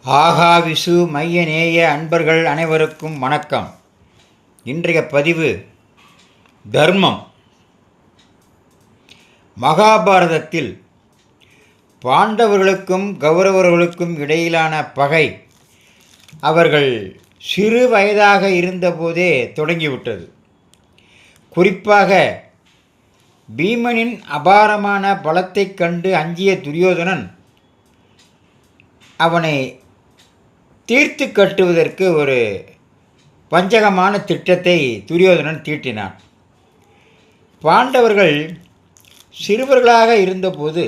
ஆகாவிசு மைய நேய அன்பர்கள் அனைவருக்கும் வணக்கம். இன்றைய பதிவு தர்மம். மகாபாரதத்தில் பாண்டவர்களுக்கும் கௌரவர்களுக்கும் இடையிலான பகை அவர்கள் சிறு வயதாக இருந்தபோதே தொடங்கிவிட்டது. குறிப்பாக பீமனின் அபாரமான பலத்தைக் கண்டு அஞ்சிய துரியோதனன் அவனை தீர்த்து கட்டுவதற்கு ஒரு வஞ்சகமான திட்டத்தை துரியோதனன் தீட்டினான். பாண்டவர்கள் சிறுவர்களாக இருந்தபோது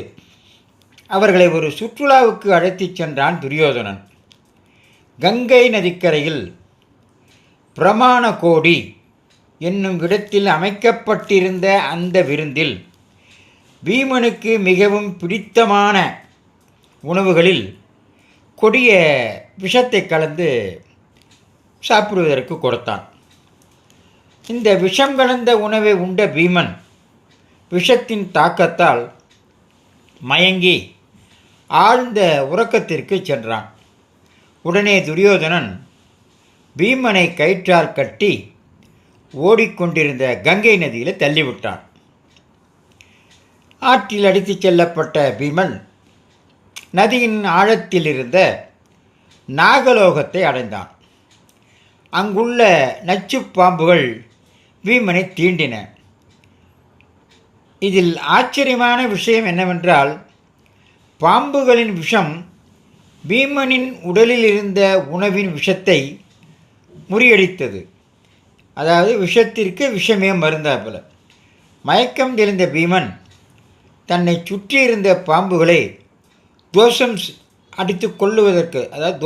அவர்களை ஒரு சுற்றுலாவுக்கு அழைத்துச் சென்றான் துரியோதனன். கங்கை நதிக்கரையில் பிரமாண கோடி என்னும் இடத்தில் அமைக்கப்பட்டிருந்த அந்த விருந்தில் பீமனுக்கு மிகவும் பிடித்தமான உணவுகளில் கொடிய விஷத்தை கலந்து சாப்பிடுவதற்கு கொடுத்தான். இந்த விஷம் கலந்த உணவை உண்ட பீமன் விஷத்தின் தாக்கத்தால் மயங்கி ஆழ்ந்த உறக்கத்திற்கு சென்றான். உடனே துரியோதனன் பீமனை கயிற்றால் கட்டி ஓடிக்கொண்டிருந்த கங்கை நதியில் தள்ளிவிட்டான். ஆற்றில் அடித்துச் செல்லப்பட்ட பீமன் நதியின் ஆழத்தில் இருந்த நாகலோகத்தை அடைந்தான். அங்குள்ள நச்சு பாம்புகள் பீமனை தீண்டின. இதில் ஆச்சரியமான விஷயம் என்னவென்றால், பாம்புகளின் விஷம் பீமனின் உடலில் இருந்த உணவின் விஷத்தை முறியடித்தது. அதாவது விஷத்திற்கு விஷமே மருந்தாப்பல. மயக்கம் தெளிந்த பீமன் தன்னை சுற்றியிருந்த பாம்புகளை தோஷம் அடித்து கொள்ளுவதற்கு, அதாவது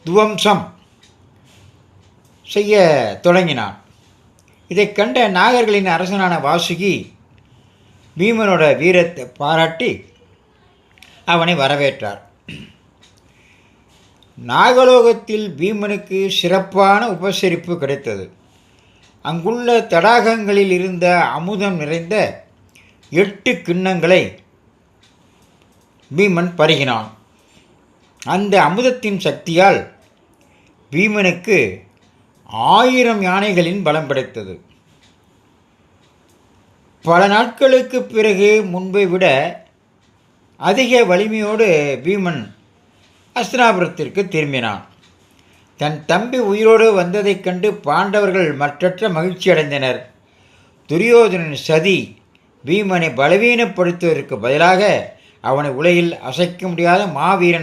துவம்சம் செய்ய தொடங்கினான். இதை கண்ட நாகர்களின் அரசனான வாசுகி பீமனோட வீரத்தை பாராட்டி அவனை வரவேற்றார். நாகலோகத்தில் பீமனுக்கு சிறப்பான உபசரிப்பு கிடைத்தது. அங்குள்ள தடாகங்களில் இருந்த அமுதம் நிறைந்த 8 கிண்ணங்களை பீமன் பருகினான். அந்த அமுதத்தின் சக்தியால் பீமனுக்கு 1000 யானைகளின் பலம் கிடைத்தது. பல நாட்களுக்கு பிறகு முன்பை விட அதிக வலிமையோடு பீமன் அஸ்தினாபுரத்திற்கு திரும்பினான். தன் தம்பி உயிரோடு வந்ததைக் கண்டு பாண்டவர்கள் மற்றற்ற மகிழ்ச்சி அடைந்தனர். துரியோதனின் சதி பீமனை பலவீனப்படுத்துவதற்கு பதிலாக அவனை உலகில் அசைக்க முடியாத மாவீரன்